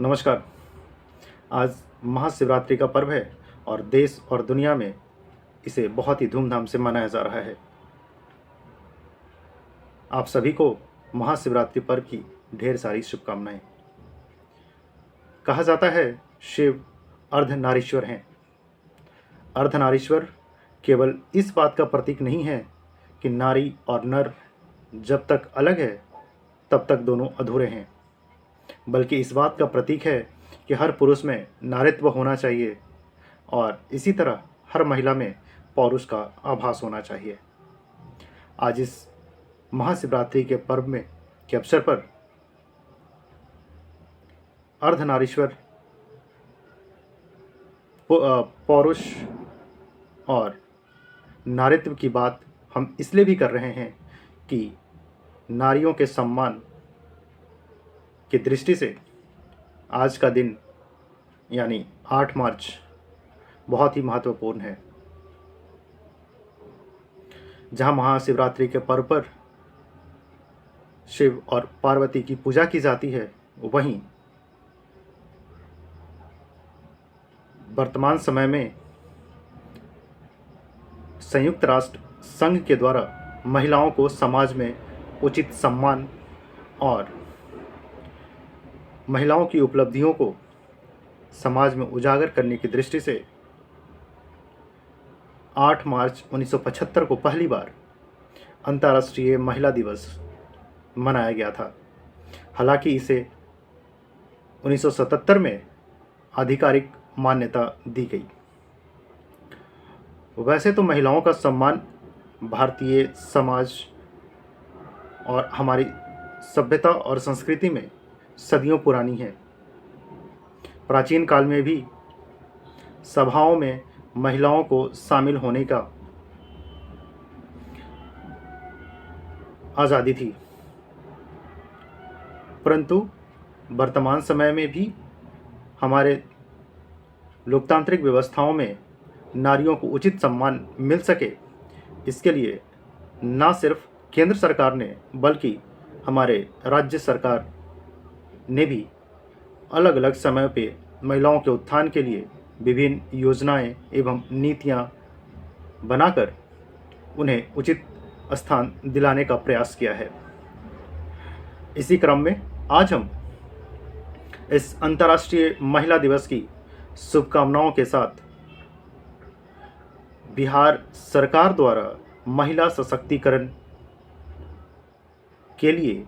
नमस्कार। आज महाशिवरात्रि का पर्व है और देश और दुनिया में इसे बहुत ही धूमधाम से मनाया जा रहा है। आप सभी को महाशिवरात्रि पर्व की ढेर सारी शुभकामनाएं। कहा जाता है शिव अर्धनारीश्वर हैं। अर्धनारीश्वर केवल इस बात का प्रतीक नहीं है कि नारी और नर जब तक अलग है तब तक दोनों अधूरे हैं, बल्कि इस बात का प्रतीक है कि हर पुरुष में नारीत्व होना चाहिए और इसी तरह हर महिला में पौरुष का आभास होना चाहिए। आज इस महाशिवरात्रि के पर्व में के अवसर पर अर्धनारीश्वर पौरुष और नारीत्व की बात हम इसलिए भी कर रहे हैं कि नारियों के सम्मान की दृष्टि से आज का दिन यानी 8 मार्च बहुत ही महत्वपूर्ण है। जहां महाशिवरात्रि के पर्व पर शिव और पार्वती की पूजा की जाती है, वहीं वर्तमान समय में संयुक्त राष्ट्र संघ के द्वारा महिलाओं को समाज में उचित सम्मान और महिलाओं की उपलब्धियों को समाज में उजागर करने की दृष्टि से 8 मार्च 1975 को पहली बार अंतर्राष्ट्रीय महिला दिवस मनाया गया था। हालांकि इसे 1977 में आधिकारिक मान्यता दी गई। वैसे तो महिलाओं का सम्मान भारतीय समाज और हमारी सभ्यता और संस्कृति में सदियों पुरानी है। प्राचीन काल में भी सभाओं में महिलाओं को शामिल होने का आज़ादी थी, परंतु वर्तमान समय में भी हमारे लोकतांत्रिक व्यवस्थाओं में नारियों को उचित सम्मान मिल सके, इसके लिए न सिर्फ केंद्र सरकार ने बल्कि हमारे राज्य सरकार ने भी अलग अलग समय पे महिलाओं के उत्थान के लिए विभिन्न योजनाएं एवं नीतियां बनाकर उन्हें उचित स्थान दिलाने का प्रयास किया है। इसी क्रम में आज हम इस अंतर्राष्ट्रीय महिला दिवस की शुभकामनाओं के साथ बिहार सरकार द्वारा महिला सशक्तिकरण के लिए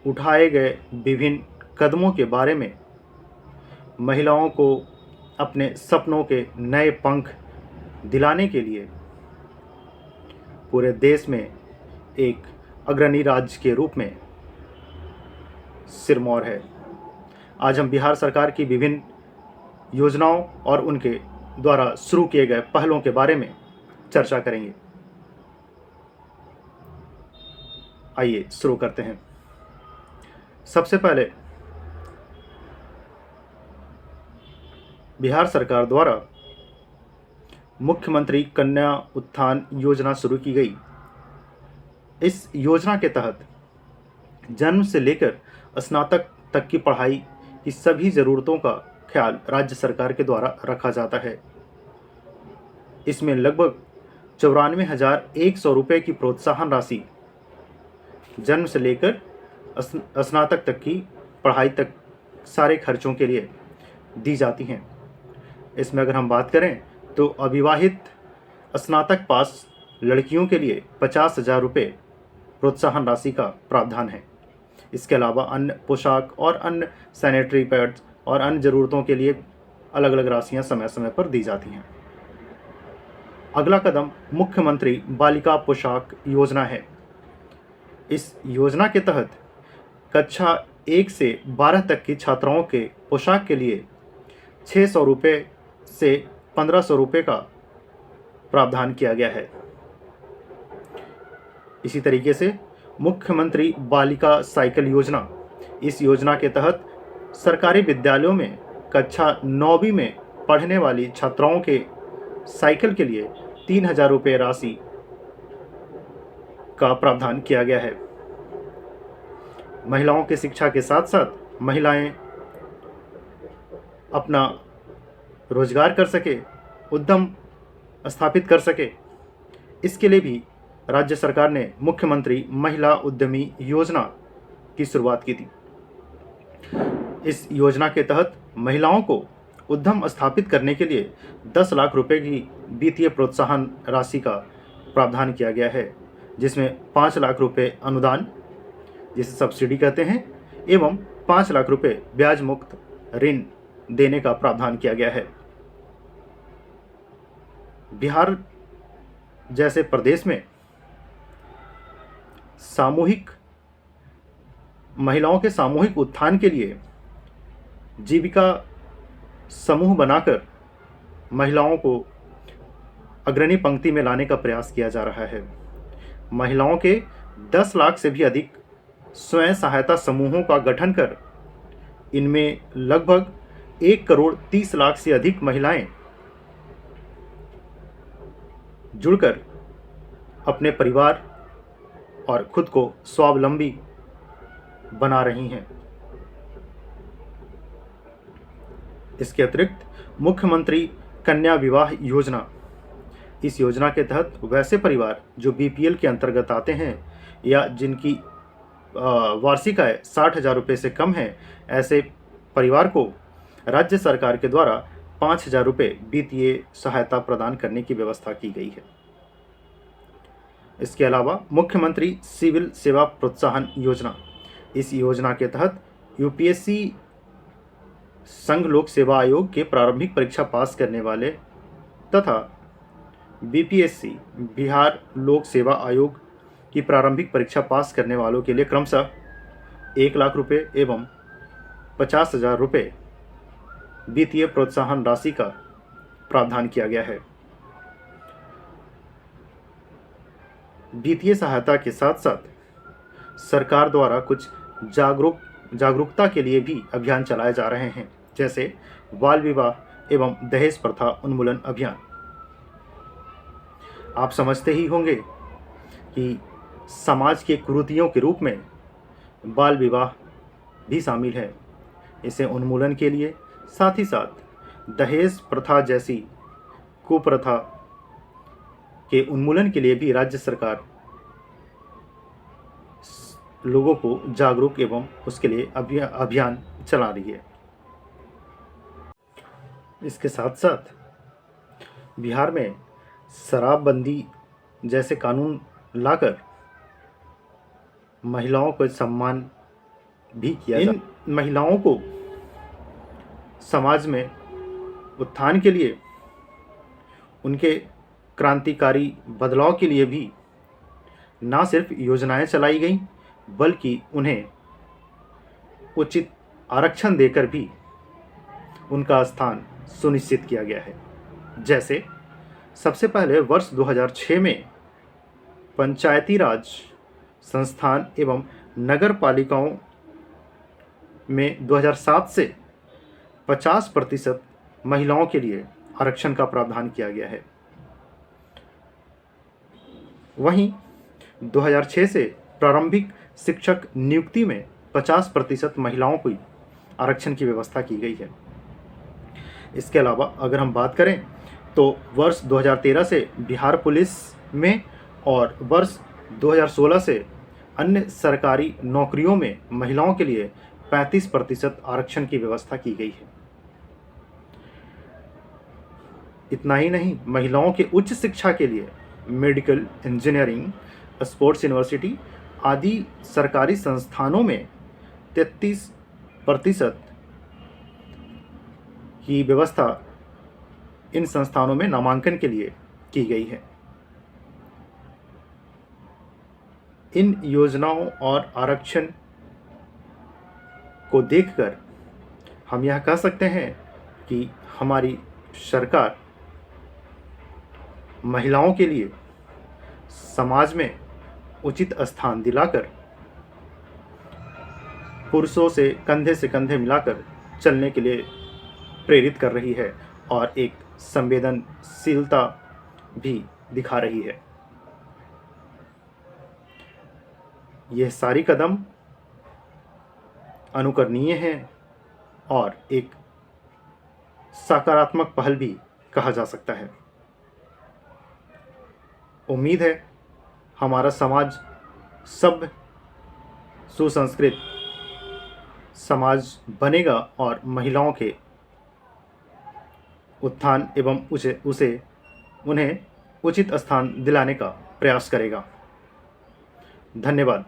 उठाए गए विभिन्न कदमों के बारे में, महिलाओं को अपने सपनों के नए पंख दिलाने के लिए पूरे देश में एक अग्रणी राज्य के रूप में सिरमौर है। आज हम बिहार सरकार की विभिन्न योजनाओं और उनके द्वारा शुरू किए गए पहलों के बारे में चर्चा करेंगे। आइए शुरू करते हैं। सबसे पहले बिहार सरकार द्वारा मुख्यमंत्री कन्या उत्थान योजना शुरू की गई। इस योजना के तहत जन्म से लेकर स्नातक तक की पढ़ाई की सभी ज़रूरतों का ख्याल राज्य सरकार के द्वारा रखा जाता है। इसमें लगभग 94,100 रुपये की प्रोत्साहन राशि जन्म से लेकर स्नातक तक की पढ़ाई तक सारे खर्चों के लिए दी जाती हैं। इसमें अगर हम बात करें तो अविवाहित स्नातक पास लड़कियों के लिए 50,000 रुपये प्रोत्साहन राशि का प्रावधान है। इसके अलावा अन्य पोशाक और अन्य सैनिटरी पैड्स और अन्य ज़रूरतों के लिए अलग अलग राशियां समय समय पर दी जाती हैं। अगला कदम मुख्यमंत्री बालिका पोशाक योजना है। इस योजना के तहत कक्षा 1 से 12 तक की छात्राओं के पोशाक के लिए 600 रुपये से 1500 रुपये का प्रावधान किया गया है। इसी तरीके से मुख्यमंत्री बालिका साइकिल योजना, इस योजना के तहत सरकारी विद्यालयों में कक्षा 9वीं में पढ़ने वाली छात्राओं के साइकिल के लिए 3,000 रुपये राशि का प्रावधान किया गया है। महिलाओं की शिक्षा के साथ साथ महिलाएं अपना रोजगार कर सके, उद्यम स्थापित कर सके, इसके लिए भी राज्य सरकार ने मुख्यमंत्री महिला उद्यमी योजना की शुरुआत की थी। इस योजना के तहत महिलाओं को उद्यम स्थापित करने के लिए 10 लाख रुपए की वित्तीय प्रोत्साहन राशि का प्रावधान किया गया है, जिसमें 5 लाख रुपए अनुदान, जिसे सब्सिडी कहते हैं, एवं 5 लाख रुपए ब्याज मुक्त ऋण देने का प्रावधान किया गया है। बिहार जैसे प्रदेश में महिलाओं के सामूहिक उत्थान के लिए जीविका समूह बनाकर महिलाओं को अग्रणी पंक्ति में लाने का प्रयास किया जा रहा है। महिलाओं के 10 लाख से भी अधिक स्वयं सहायता समूहों का गठन कर इनमें लगभग 1 करोड़ 30 लाख से अधिक महिलाएं जुड़कर अपने परिवार और खुद को स्वावलंबी बना रही हैं। इसके अतिरिक्त मुख्यमंत्री कन्या विवाह योजना, इस योजना के तहत वैसे परिवार जो बीपीएल के अंतर्गत आते हैं या जिनकी वार्षिक आय 60,000 रुपये से कम है, ऐसे परिवार को राज्य सरकार के द्वारा 5,000 रुपये वित्तीय सहायता प्रदान करने की व्यवस्था की गई है। इसके अलावा मुख्यमंत्री सिविल सेवा प्रोत्साहन योजना, इस योजना के तहत यूपीएससी संघ लोक सेवा आयोग के प्रारंभिक परीक्षा पास करने वाले तथा बीपीएससी बिहार लोक सेवा आयोग की प्रारंभिक परीक्षा पास करने वालों के लिए क्रमशः 1 लाख रुपये एवं 50,000 रुपये वित्तीय प्रोत्साहन राशि का प्रावधान किया गया है। वित्तीय सहायता के साथ साथ सरकार द्वारा कुछ जागरूकता के लिए भी अभियान चलाए जा रहे हैं, जैसे बाल विवाह एवं दहेज प्रथा उन्मूलन अभियान। आप समझते ही होंगे कि समाज के कुरीतियों के रूप में बाल विवाह भी शामिल है। इसे उन्मूलन के लिए साथ ही साथ दहेज प्रथा जैसी कुप्रथा के उन्मूलन के लिए भी राज्य सरकार लोगों को जागरूक एवं उसके लिए अभियान चला रही है। इसके साथ साथ बिहार में शराबबंदी जैसे कानून लाकर महिलाओं को सम्मान भी किया इन महिलाओं को समाज में उत्थान के लिए, उनके क्रांतिकारी बदलाव के लिए भी ना सिर्फ योजनाएं चलाई गईं, बल्कि उन्हें उचित आरक्षण देकर भी उनका स्थान सुनिश्चित किया गया है। जैसे सबसे पहले वर्ष 2006 में पंचायती राज संस्थान एवं नगर पालिकाओं में 2007 से 50% महिलाओं के लिए आरक्षण का प्रावधान किया गया है। वहीं 2006 से प्रारंभिक शिक्षक नियुक्ति में 50% महिलाओं को आरक्षण की व्यवस्था की गई है। इसके अलावा अगर हम बात करें तो वर्ष 2013 से बिहार पुलिस में और वर्ष 2016 से अन्य सरकारी नौकरियों में महिलाओं के लिए 35% आरक्षण की व्यवस्था की गई है। इतना ही नहीं, महिलाओं के उच्च शिक्षा के लिए मेडिकल, इंजीनियरिंग, स्पोर्ट्स यूनिवर्सिटी आदि सरकारी संस्थानों में 33% की व्यवस्था इन संस्थानों में नामांकन के लिए की गई है। इन योजनाओं और आरक्षण को देखकर हम यह कह सकते हैं कि हमारी सरकार महिलाओं के लिए समाज में उचित स्थान दिलाकर पुरुषों से कंधे मिलाकर चलने के लिए प्रेरित कर रही है और एक संवेदनशीलता भी दिखा रही है। यह सारी कदम अनुकरणीय है और एक सकारात्मक पहल भी कहा जा सकता है। उम्मीद है हमारा समाज सभ्य सुसंस्कृत समाज बनेगा और महिलाओं के उत्थान एवं उन्हें उचित स्थान दिलाने का प्रयास करेगा। धन्यवाद।